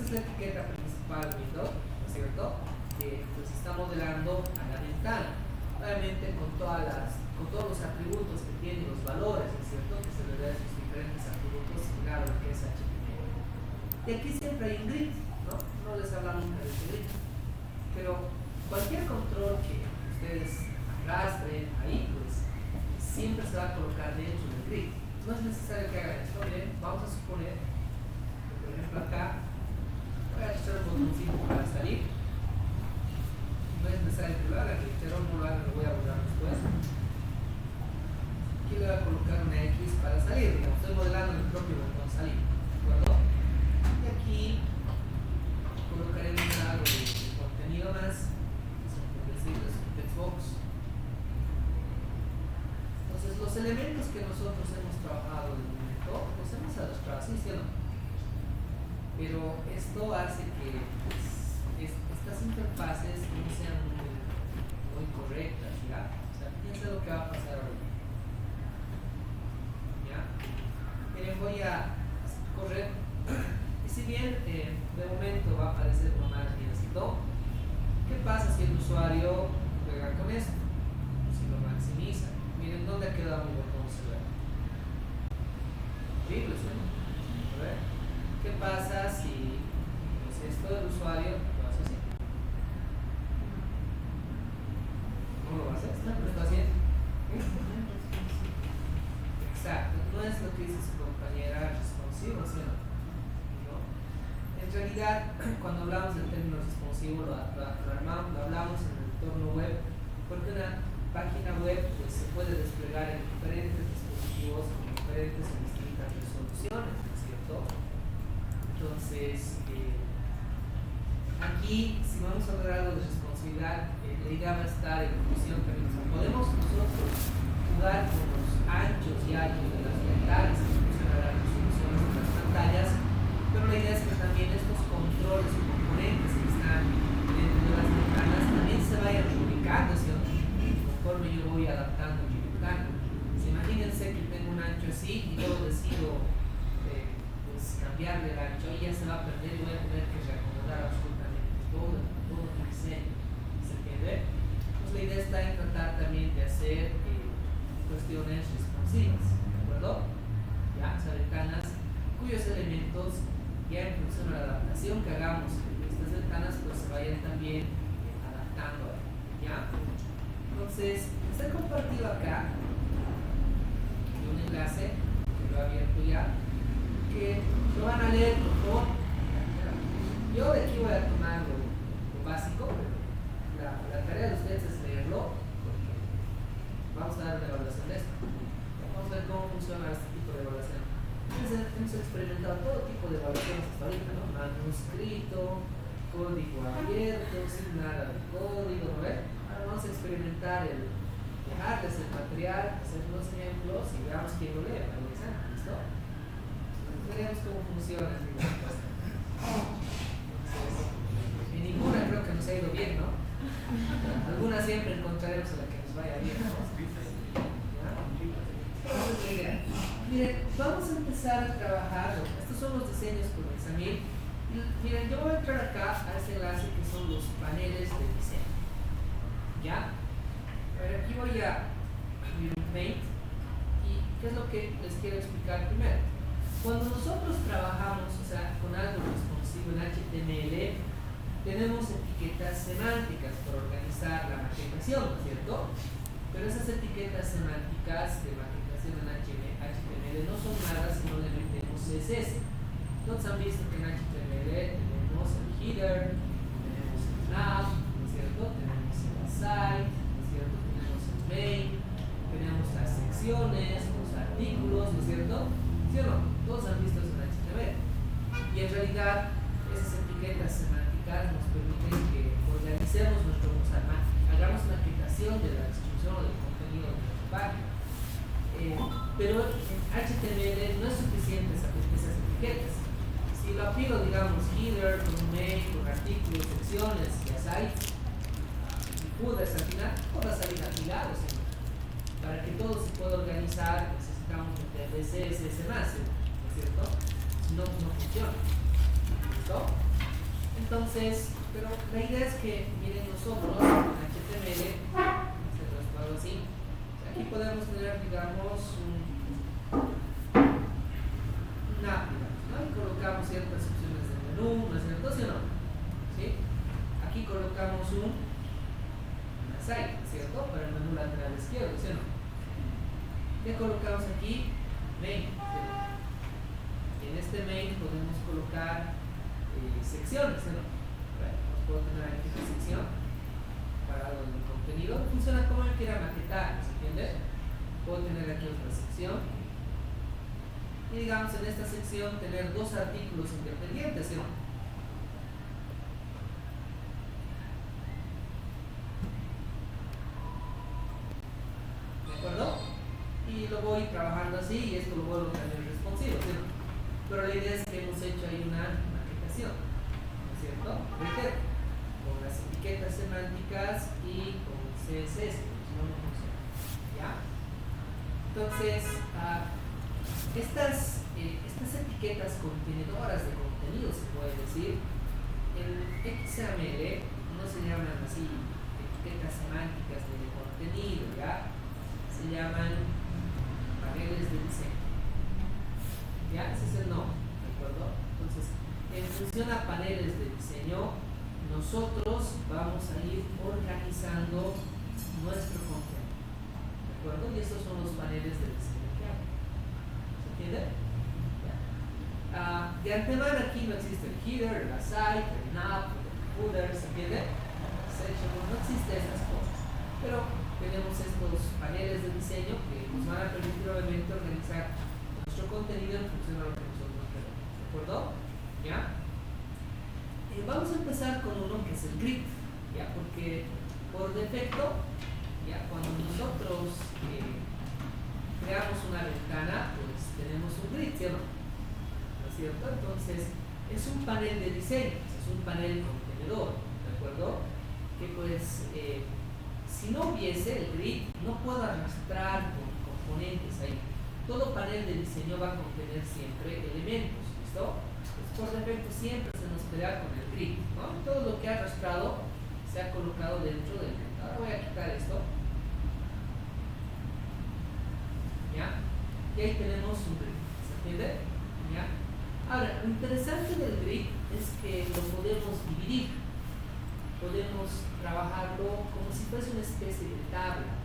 es la etiqueta principal window, ¿no es cierto? Que pues está modelando a la ventana. Obviamente con todos los atributos que tiene, los valores, ¿no es cierto? Que se le da a esos diferentes atributos similar a lo que es HTML. Y aquí siempre hay un grid, ¿no? No les hablamos nunca de este grid. Pero cualquier control que ustedes arrastren ahí, pues siempre se va a colocar dentro del grid. No es necesario que hagan esto. Bien, vamos a suponer que, por ejemplo, acá voy a echar un botoncito para salir. No es necesario que lo haga, que el no lo haga, lo voy a borrar después. Aquí le voy a colocar una X para salir, digamos, estoy modelando el propio botón salir, ¿de acuerdo? Y aquí colocaré algo de contenido más, por decirlo, es un textbox. Entonces, los elementos que nosotros hemos trabajado de momento, los hemos arrastrado, ¿sí o no? Pero esto hace que pues, estas interfaces no sean muy correctas, ¿ya? O sea, piensa lo que va a pasar ahora. ¿Ya? Miren, voy a correr. Y si bien de momento va a aparecer lo más biencito, ¿qué pasa si el usuario juega con esto? Si lo maximiza. Miren dónde ha quedado mi botón celular. Horrible, ¿sí? A ver. ¿Qué pasa si pues, esto del usuario lo hace así? ¿Cómo lo va a hacer? ¿Lo está haciendo? Exacto, no es lo que dice su compañera responsivo, ¿sí o no? En realidad, cuando hablamos del término responsivo, lo hablamos en el entorno web, porque una página web pues, se puede desplegar en diferentes dispositivos con diferentes y distintas resoluciones, ¿no es cierto? Entonces, aquí, si vamos a hablar algo de responsabilidad, la idea va a estar en función también. O sea, podemos nosotros jugar con los anchos y altos de las ventanas en función a las resoluciones de las pantallas, pero la idea es que también estos controles o componentes que están dentro de las ventanas también se vayan ubicando, ¿sí? Conforme yo voy adaptando mi ventana. Imagínense que tengo un ancho así y yo decido cambiarle el ancho y ya se va a perder y voy a tener que reacomodar absolutamente todo mi diseño. ¿Se entiende? Pues la idea está en tratar también de hacer cuestiones responsivas, ¿de acuerdo? Ya, o sea, ventanas cuyos elementos ya en función a la adaptación que hagamos de estas ventanas pues se vayan también adaptando a él, ¿ya? Entonces, les he compartido acá un enlace que lo he abierto ya, que lo van a leer, por favor. Yo de aquí voy a tomar lo básico, pero la tarea de ustedes es leerlo, porque vamos a dar una evaluación de esto. Vamos a ver cómo funciona este tipo de evaluación. Entonces, hemos experimentado todo tipo de evaluaciones hasta ahorita, ¿no? Manuscrito, código abierto, sin nada de código, ¿no ven? Ahora vamos a experimentar el dejarles el material, hacer unos ejemplos y veamos quién lo lee, ¿listo? Veremos cómo funciona. En ninguna creo que nos ha ido bien, ¿no? Algunas siempre encontraremos a la que nos vaya bien, ¿no? Entonces, miren, vamos a empezar a trabajar. Estos son los diseños con Xamil. Miren, yo voy a entrar acá a este enlace que son los paneles de diseño. ¿Ya? A ver, aquí voy a abrir un Paint. ¿Y qué es lo que les quiero explicar primero? Cuando nosotros trabajamos, o sea, con algo responsivo en HTML, tenemos etiquetas semánticas para organizar la maquetación, ¿no es cierto? Pero esas etiquetas semánticas de maquetación en HTML no son nada si no le metemos CSS. Todos han visto que en HTML tenemos el header, tenemos el nav, ¿no es cierto? Tenemos el site, ¿no es cierto? Tenemos el main, tenemos las secciones, los artículos, ¿no es cierto? ¿Sí o no? Todos han visto eso en HTML. Y en realidad, esas etiquetas semánticas nos permiten que organicemos nuestro, o sea, hagamos una aplicación de la distribución o del contenido de nuestra página. Pero en HTML no es suficiente esas etiquetas. Si lo apilo, digamos, header, con main, con artículos, secciones, ya sites, y footers al final, todo va a salir apilado, ¿sí? Para que todo se pueda organizar, necesitamos meterle CSS más, ¿no es cierto? Si no, no funciona. ¿Listo? Entonces, pero la idea es que, miren, nosotros en HTML, se lo así, aquí podemos tener, digamos, una app, ¿no? Y colocamos ciertas opciones de menú, ¿no es cierto? ¿Sí o no? ¿Sí? Aquí colocamos una site, ¿cierto? Para el menú lateral izquierdo, ¿sí o no? ¿Qué colocamos aquí? Main, ¿cierto? Y en este main podemos colocar secciones, ¿no? Bueno, puedo tener aquí una sección para algo de contenido. Funciona como yo quiera maquetar, ¿se entiende? Puedo tener aquí otra sección y, digamos, en esta sección tener dos artículos independientes, ¿no? ¿De acuerdo? Y lo voy trabajando así y esto lo vuelvo también responsivo, ¿sí? Pero la idea es que hemos hecho ahí una maquetación, ¿no es cierto? Reitero, con las etiquetas semánticas y con CSS, no funciona. ¿Ya? Entonces, estas etiquetas contenedoras de contenido, se puede decir, en XML no se llaman así etiquetas semánticas de contenido, ¿ya? Se llaman paneles de diseño. ¿Ya? Ese es el nombre, ¿de acuerdo? Entonces, en función a paneles de diseño, nosotros vamos a ir organizando nuestro contenido, ¿de acuerdo? Y estos son los paneles de diseño que hay. ¿Se entiende? De antemano aquí no existe el header, la site, el nav, el footer, ¿se entiende? Section, no existe esas cosas. Pero tenemos estos paneles de diseño que nos van a permitir obviamente organizar nuestro contenido en función a lo que nosotros queremos, ¿de acuerdo? ¿Ya? Vamos a empezar con uno que es el grid, ¿ya? Porque por defecto, ¿ya? Cuando nosotros creamos una ventana, pues tenemos un grid, ¿cierto? ¿No es cierto? Entonces, es un panel de diseño, es un panel contenedor, ¿de acuerdo? Que pues, si no hubiese el grid, no puedo arrastrar con componentes ahí. Todo panel de diseño va a contener siempre elementos, ¿listo? Pues por defecto siempre se nos crea con el grid, ¿no? Todo lo que ha arrastrado se ha colocado dentro del grid. Ahora voy a quitar esto. ¿Ya? Y ahí tenemos un grid, ¿se entiende? ¿Ya? Ahora, lo interesante del grid es que lo podemos dividir. Podemos trabajarlo como si fuese una especie de tabla,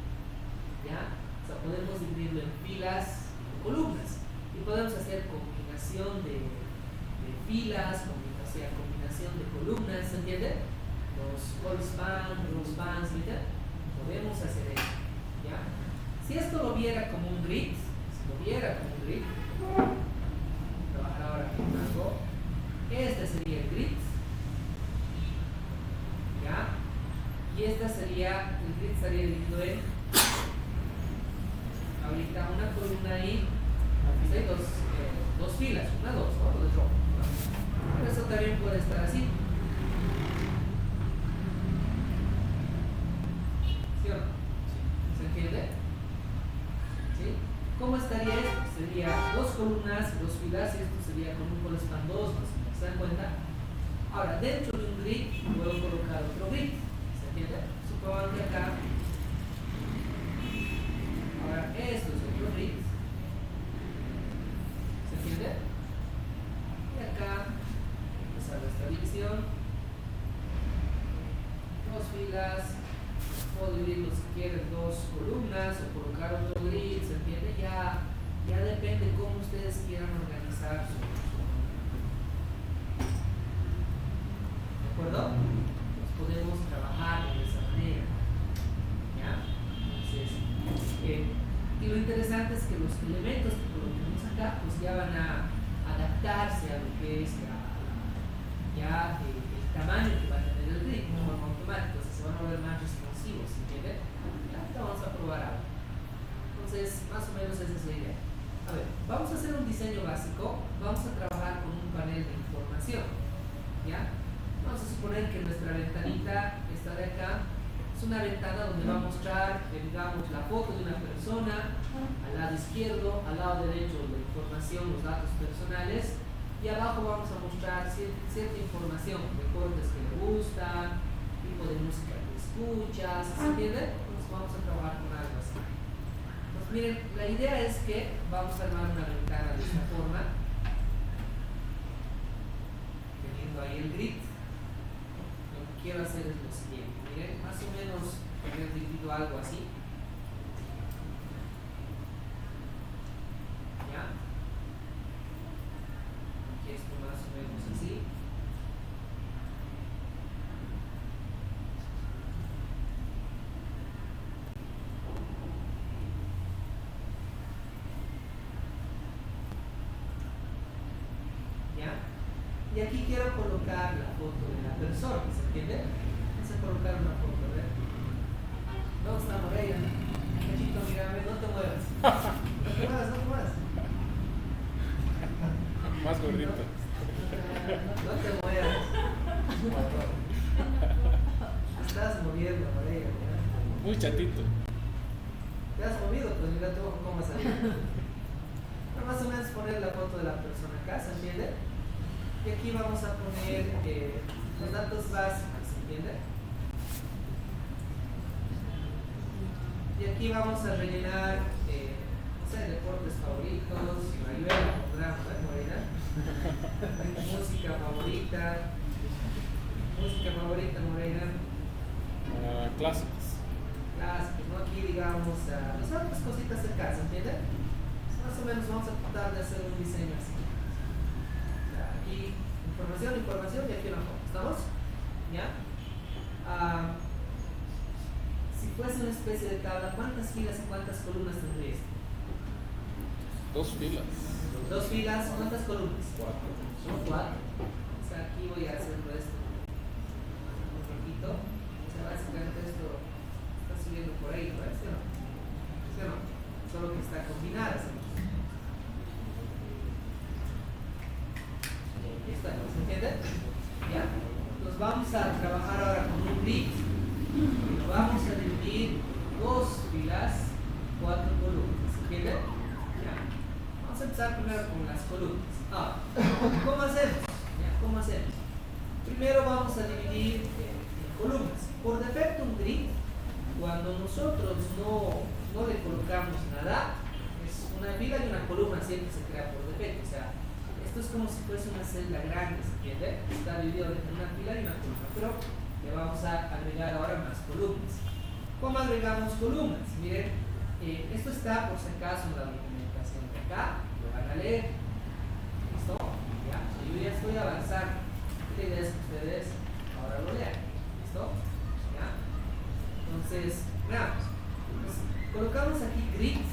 ¿ya? O sea, podemos dividirlo en filas y columnas y podemos hacer combinación de filas, combinación de columnas, ¿se entiende? Los call span, row spans, ¿entiende? Podemos hacer eso, ¿ya? Si esto lo viera como un grid, trabajar ahora con algo, este sería el grid, ¿ya? Y esta sería, el grid estaría dividido en, ahorita una columna ahí, ¿sí? Dos filas, una, dos, ¿no? Dos row. Pero eso también puede estar así. ¿Sí o no? ¿Se entiende? ¿Sí? ¿Cómo estaría esto? Sería dos columnas, dos filas, y esto sería como un call span 2, ¿se dan cuenta? Ahora, dentro de un grid puedo colocar otro grid, ¿se entiende? Supongan que acá, ahora esto es otro grid, ¿se entiende? Y acá, empezar esta división, dos filas, puedo dividirlo si quieren dos columnas o colocar otro grid, ¿se entiende? Ya depende cómo ustedes quieran organizar su ¿de acuerdo? Pues podemos trabajar de esa manera, ¿ya? Entonces, y lo interesante es que los elementos que coloquemos acá pues ya van a adaptarse a lo que es el tamaño que va a tener el grid, de forma automática, o sea, se van a volver más responsivos, ¿entiendes? Ya, vamos a probar algo. Entonces, más o menos esa es la idea. A ver, vamos a hacer un diseño básico, vamos a trabajar con un panel de información, ¿ya? Vamos a suponer que nuestra ventanita, esta de acá, es una ventana donde va a mostrar, digamos, la foto de una persona, al lado izquierdo, al lado derecho la información, los datos personales, y abajo vamos a mostrar cierta información, recortes que le gustan, tipo de música que escuchas, ¿se entiende? Entonces vamos a trabajar con algo así. Pues miren, la idea es que vamos a armar una ventana de esta forma, teniendo ahí el grid. Lo que quiero hacer es lo siguiente, miren, más o menos tener dividido algo así. ¿Ya? Aquí esto más o menos así. Y aquí quiero colocar la foto de la persona, ¿se entiende? Vamos a colocar una foto, a ver. ¿Dónde está Moreira? Cachito, mírame, no te muevas. No te muevas, no te muevas. Más gordito. No te muevas. Estás moviendo, Moreira. Muy chatito. Te has movido, pues mira tú cómo has salido. Pero más o menos poner la foto de la persona acá, ¿se entiende? Y aquí vamos a poner los datos básicos, ¿se entiende? Y aquí vamos a rellenar, no sé, deportes favoritos, Rayuela, pondremos, ¿no? Morena. Música favorita, Morena. Clásicos. Clásicos, ¿no? Aquí digamos, las otras cositas cerca, ¿se entiende? Más o menos vamos a tratar de hacer un diseño así. Aquí información y aquí una foto. ¿Estamos? ¿Ya? Si fuese una especie de tabla, ¿cuántas filas y cuántas columnas tendría esto? 2 filas. 2 filas, ¿cuántas columnas? 4. Son 4. O sea, aquí voy a hacerlo esto un poquito. O sea, básicamente esto está subiendo por ahí, ¿no? ¿Sí o no? ¿Sí o no? Solo que está combinada, ¿sí? ¿Se entiende? ¿Ya? Entonces vamos a trabajar ahora con un grid. Lo vamos a dividir 2 filas, 4 columnas. ¿Se entiende? ¿Ya? Vamos a empezar primero con las columnas. ¿Cómo hacemos? ¿Ya? ¿Cómo hacemos? Primero vamos a dividir en columnas. Por defecto un grid, cuando nosotros no le colocamos nada, es una fila y una columna siempre se crea por defecto. O sea, esto es como si fuese una celda grande, ¿se entiende? Está dividido en una fila y una columna, pero le vamos a agregar ahora más columnas. ¿Cómo agregamos columnas? Miren, esto está por si acaso en la documentación de acá, lo van a leer. ¿Listo? ¿Ya? Yo ya estoy avanzando. La idea es que ustedes ahora lo lean. ¿Listo? ¿Ya? Entonces, veamos. Pues, colocamos aquí grid,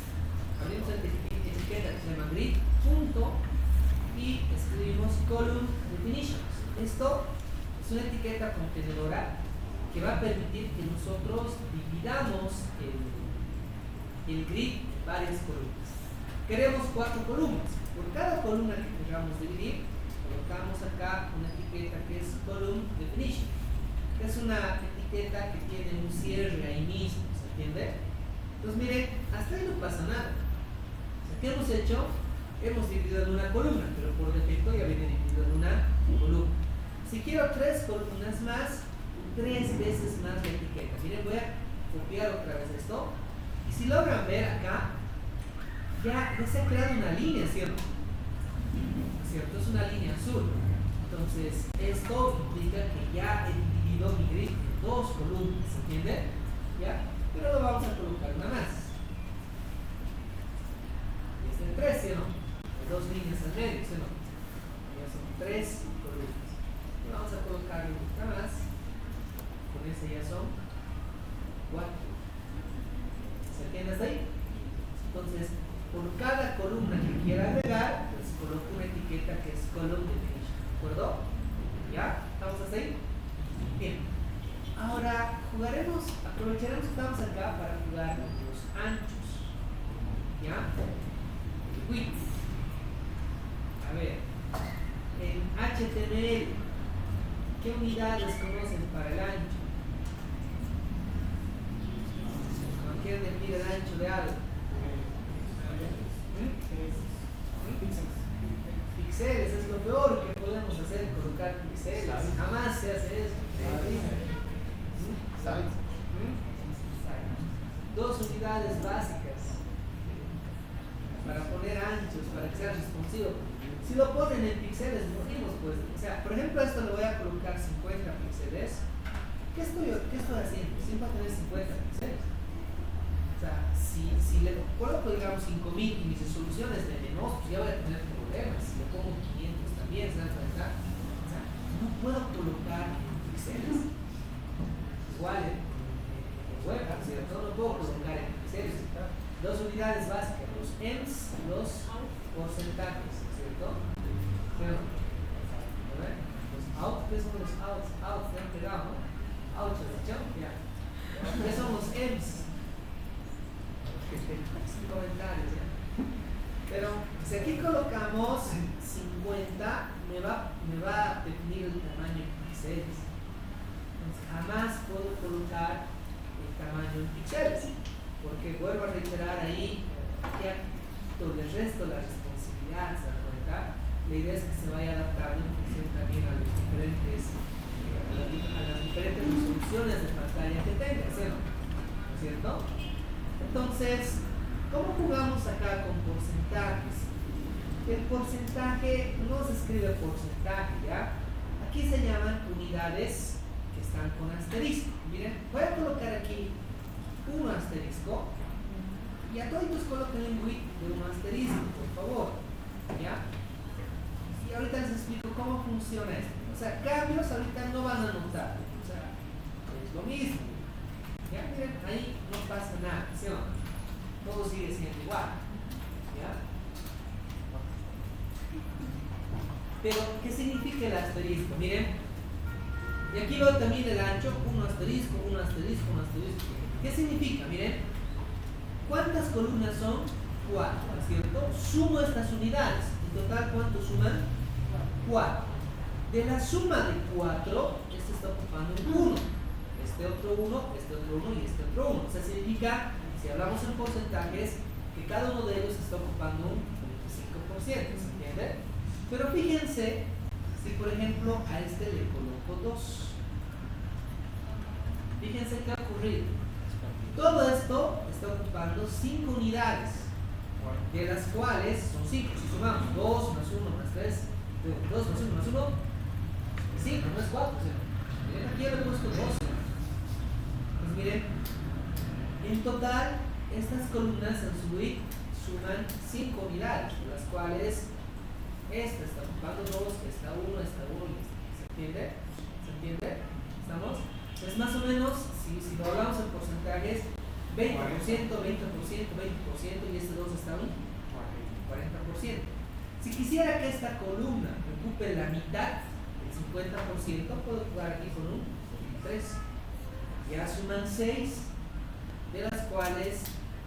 abrimos la etiqueta que se llama grid, punto, y escribimos column definitions. Esto es una etiqueta contenedora que va a permitir que nosotros dividamos el grid en varias columnas. Queremos 4 columnas. Por cada columna que queramos dividir, colocamos acá una etiqueta que es column definition, que es una etiqueta que tiene un cierre ahí mismo, ¿se entiende? Entonces miren, hasta ahí no pasa nada. O sea, ¿qué hemos hecho? Hemos dividido en una columna, pero por defecto ya viene dividido en una columna. Si quiero 3 columnas más, 3 veces más la etiqueta. Miren, voy a copiar otra vez esto. Y si logran ver acá, ya se ha creado una línea, ¿cierto? ¿Cierto? Es una línea azul. Entonces, esto implica que ya he dividido mi grid en 2 columnas, ¿se entiende? ¿Ya? Pero lo vamos a colocar una más. Y este es 3, ¿sí o no? 2 líneas al medio, ¿sí o no? Ya son 3 columnas. Y vamos a colocar una más. Con ese ya son 4. ¿Se entiende hasta ahí? Entonces, por cada columna que quiera agregar, pues coloco una etiqueta que es column definition. ¿De acuerdo? ¿Ya? ¿Estamos hasta ahí? Bien. Ahora aprovecharemos que estamos acá para jugar con los anchos. ¿Ya? Width. A ver, en HTML, ¿qué unidades conocen para el ancho? Cualquier medir el ancho de algo. píxeles, es lo peor que podemos hacer, colocar píxeles. Jamás se hace eso. ¿Sabes? 2 unidades básicas para poner anchos, para que sea responsivo. Si lo ponen en píxeles, morimos, pues. O sea, por ejemplo, esto le voy a colocar 50 píxeles. ¿Qué estoy haciendo? Siempre va a tener 50 píxeles. O sea, si le coloco, digamos, 5000 y mi resolución es de menos, pues ya voy a tener problemas. Si le pongo 500 también, ¿se dan cuenta? O sea, no puedo colocar en píxeles. Igual en web, ¿cierto? No puedo colocar en píxeles. 2 unidades básicas, los EMS y los porcentajes, ¿cierto? Pero, a ver, los out, ¿qué son los outs? Outs, te han pegado, ¿no? Outs, ¿has dicho? Ya. ¿Qué son los EMS? Sin comentarios, ¿ya? Pero, si aquí colocamos 50, me va a definir el tamaño en píxeles. Entonces, jamás puedo colocar el tamaño en píxeles. Porque vuelvo a reiterar ahí, ya todo el resto, la responsabilidad, ¿se dan cuenta? La idea es que se vaya adaptando en función también a las diferentes resoluciones de pantalla que tenga, ¿no es cierto? Entonces, ¿cómo jugamos acá con porcentajes? El porcentaje no se escribe porcentaje, ¿ya? Aquí se llaman unidades que están con asterisco. Miren, voy a colocar aquí un asterisco y a todos coloquen un width de un asterisco, por favor, ¿ya? Y ahorita les explico cómo funciona esto. O sea, cambios ahorita no van a notar, o sea, es lo mismo, ¿ya? Miren, ahí no pasa nada, ¿sí o no? Todo sigue siendo igual, ¿ya? Pero, ¿qué significa el asterisco? Miren, y aquí veo también el ancho, un asterisco, un asterisco, un asterisco. ¿Qué significa? Miren, ¿cuántas columnas son? 4, ¿no es cierto? Sumo estas unidades. En total, ¿cuánto suman? 4. De la suma de 4, este está ocupando un 1. Este otro 1, este otro 1 y este otro 1. O sea, significa, si hablamos en porcentajes, que cada uno de ellos está ocupando un 25%, ¿se entiende? Pero fíjense, si por ejemplo a este le coloco 2. Fíjense qué ha ocurrido. Todo esto está ocupando 5 unidades, de las cuales son 5. Si sumamos 2 más 1 más 3, 2 más 1 más 1, 5, no es 4. Miren, aquí ya le he puesto 12. Pues miren, en total, estas columnas en su width suman 5 unidades, de las cuales esta está ocupando 2, esta 1, esta 1 y esta. ¿Se entiende? ¿Se entiende? ¿Estamos? Es más o menos, si lo hablamos en porcentajes, 20%, 20%, 20% y este 2 está un 40%. Si quisiera que esta columna ocupe la mitad, el 50%, puedo jugar aquí con un 3. Ya suman 6, de las cuales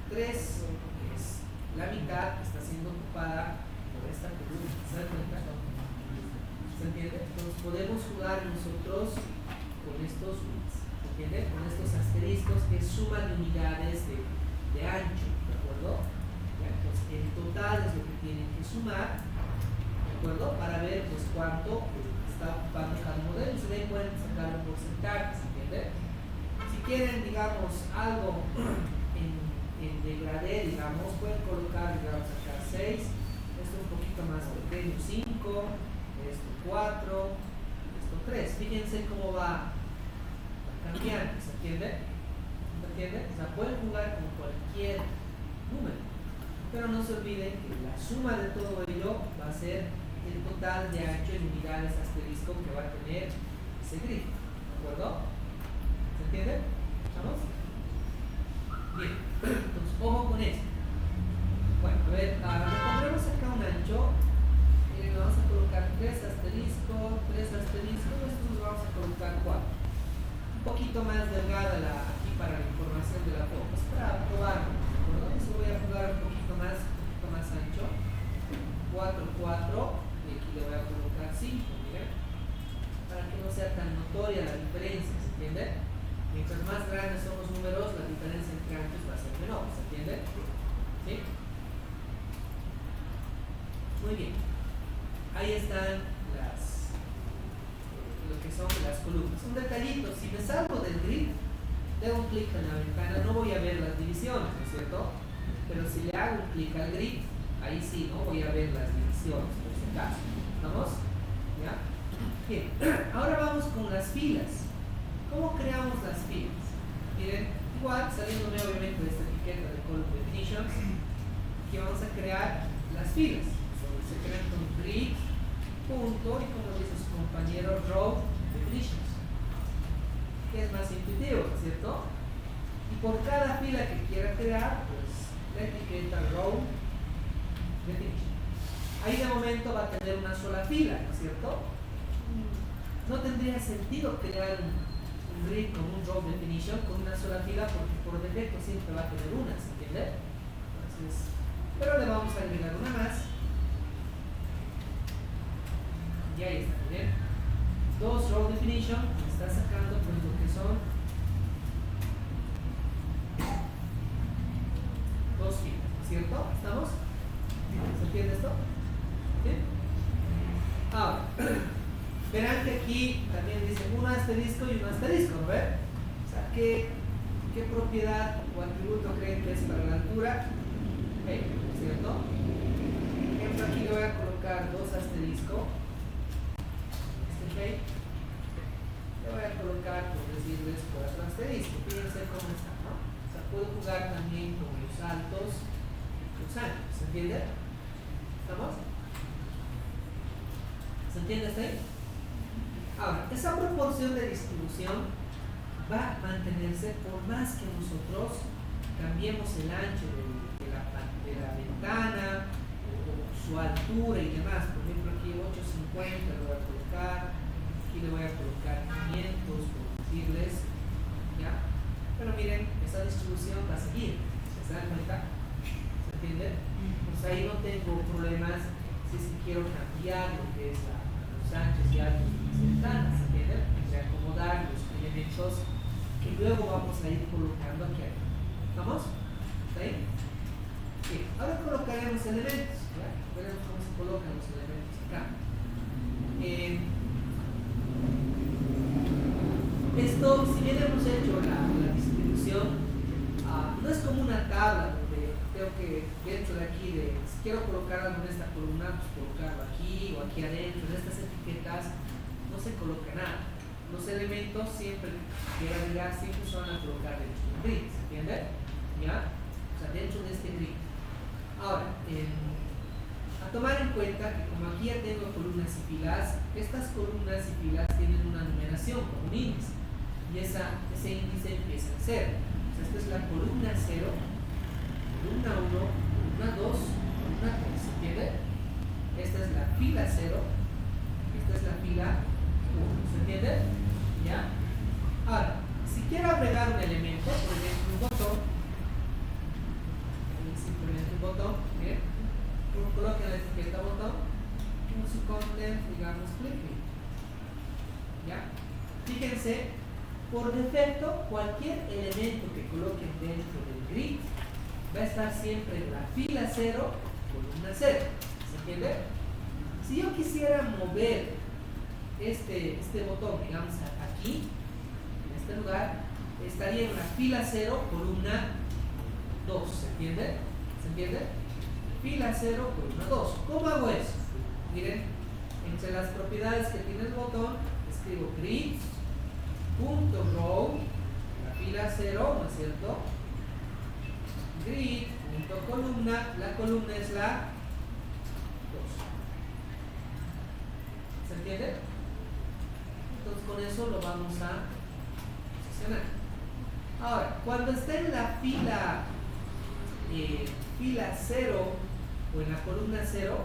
3, que es la mitad, está siendo ocupada por esta columna. ¿Se dan cuenta? ¿Se entiende? Entonces podemos jugar nosotros con estos widths, ¿se entiende? Con estos asteriscos que suman unidades de ancho, ¿de acuerdo? ¿Ya? Entonces el total es lo que tienen que sumar, ¿de acuerdo? Para ver pues cuánto está ocupando cada modelo y se pueden sacar un porcentaje, ¿se entiende? Si quieren, digamos, algo en degradé, digamos, pueden colocar, digamos, acá 6, esto un poquito más pequeño, 5, esto 4, esto 3. Fíjense cómo va cambiando, ¿se entiende? ¿Se entiende? O sea, pueden jugar con cualquier número, pero no se olviden que la suma de todo ello va a ser el total de ancho en unidades asterisco que va a tener ese grifo, ¿de acuerdo? ¿Se entiende? ¿Estamos? Bien, entonces ojo con esto. Bueno, a ver, pondremos acá un ancho y le vamos a colocar 3 asteriscos, estos los vamos a colocar 4. Un poquito más delgada aquí para la información de la foto, es para probarlo, ¿de acuerdo? Eso voy a jugar un poquito más ancho, 4, 4, y aquí le voy a colocar 5, miren, para que no sea tan notoria la diferencia, ¿se entiende? Mientras más grandes son los números, la diferencia entre anchos va a ser menor, ¿se entiende? ¿Sí? Muy bien. ahí están lo que son las columnas. Un detallito, si me salgo del grid, le un clic en la ventana, no voy a ver las divisiones, ¿no es cierto? Pero si le hago un clic al grid, ahí sí, ¿no? Voy a ver las divisiones, por si acaso. ¿Vamos? ¿Ya? Bien, ahora vamos con las filas. ¿Cómo creamos las filas? Miren, igual, saliéndome obviamente de esta etiqueta de Column Definitions, aquí vamos a crear las filas. Se crean con grid, punto, y como dice su compañero, row definitions, que es más intuitivo, ¿cierto? Y por cada fila que quiera crear, pues la etiqueta row definition. Ahí de momento va a tener una sola fila, ¿no es cierto? No tendría sentido crear un grid con un row definition con una sola fila, porque por defecto siempre va a tener una, ¿se entiende? Entonces, pero le vamos a agregar una más. Y ahí está, ¿bien? Dos row definition, me está sacando pues lo que son dos filas, ¿cierto? ¿Estamos? ¿Se entiende esto? ¿Bien? Ahora, verán que aquí también dice un asterisco y un asterisco, ¿no ven? O sea, ¿qué propiedad o atributo creen que es para la altura? ¿Cierto? Por ejemplo, aquí le voy a colocar dos asteriscos. Le voy a colocar, por decirles, 4 asteriscos. Fíjense cómo está, ¿no? O sea, puedo jugar también con los altos y los anchos. ¿Se entiende? ¿Estamos? ¿Se entiende hasta ahí? Ahora, esa proporción de distribución va a mantenerse por más que nosotros cambiemos el ancho de la ventana o su altura y demás. Por ejemplo, aquí 850 lo voy a colocar. Aquí le voy a colocar 500 por decirles, ¿ya? Pero miren, esa distribución va a seguir, ¿se dan cuenta? ¿Se entiende? Pues ahí no tengo problemas si es que quiero cambiar lo que es los anchos y altos de las ventanas, ¿se entiende? O sea, acomodar los elementos que luego vamos a ir colocando aquí. ¿Vamos? ¿Está ahí? Bien, ahora colocaremos elementos, ¿ya? Veremos cómo se colocan los elementos acá. Esto, si bien hemos hecho la distribución, no es como una tabla donde tengo que, dentro de aquí, si quiero colocar algo en esta columna, pues colocarlo aquí o aquí adentro. En estas etiquetas no se coloca nada. Los elementos siempre que agregar siempre se van a colocar dentro del grid, ¿se entiende? ¿Ya? O sea, dentro de este grid. Ahora, a tomar en cuenta que como aquí ya tengo columnas y filas, estas columnas y filas tienen una numeración como un índice. Y ese índice empieza en 0. O sea, esta es la columna 0, columna 1, columna 2, columna 3. ¿Se entiende? Esta es la fila 0, esta es la fila 1. ¿Se entiende? ¿Ya? Ahora, si quiero agregar un elemento, por ejemplo un botón, simplemente un botón, ¿bien? Coloquen la etiqueta botón, con su content, digamos, click. ¿Ya? Fíjense. Por defecto, cualquier elemento que coloquen dentro del grid va a estar siempre en la fila 0, columna 0. ¿Se entiende? Si yo quisiera mover este botón, digamos, aquí, en este lugar, estaría en la fila 0, columna 2. ¿Se entiende? ¿Se entiende? Fila 0, columna 2. ¿Cómo hago eso? Miren, entre las propiedades que tiene el botón, escribo grid punto row, la fila 0, ¿no es cierto? Grid punto columna, la columna es la 2. ¿Se entiende? Entonces con eso lo vamos a posicionar. Ahora, cuando esté en la fila 0 o en la columna 0,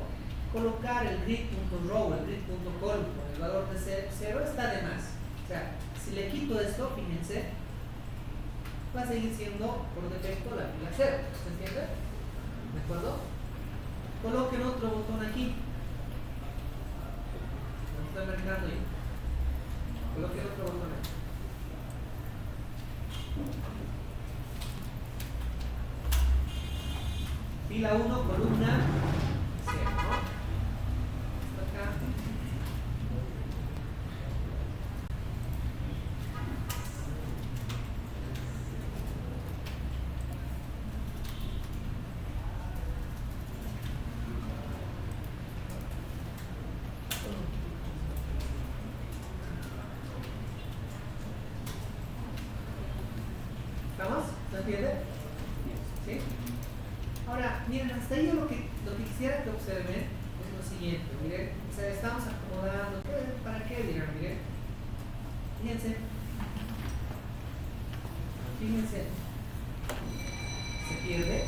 colocar el grid.row, el grid.column con el valor de 0 está de más. O sea, si le quito esto, fíjense, va a seguir siendo por defecto la fila 0. ¿Se entiende? ¿De acuerdo? Coloquen otro botón aquí. Lo estoy marcando ahí. Coloquen otro botón aquí. Fila 1, columna 0, ¿no? Esto acá. entiende? ¿Sí? Ahora, miren, hasta ahí yo lo que quisiera que observen es lo siguiente, miren, o sea, estamos acomodando, ¿para qué dirán? Miren, fíjense, se pierde,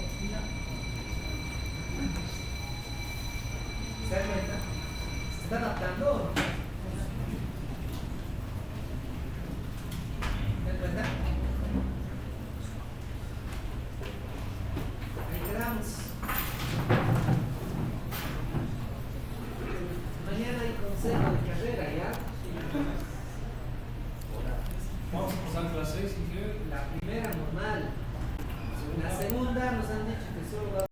¿se dan cuenta? ¿Se está adaptando o no? ¿Se dan cuenta? Ahí quedamos. Mañana hay consejo de carrera, ¿ya? Vamos a pasar clase 6, ingeniero. La primera normal.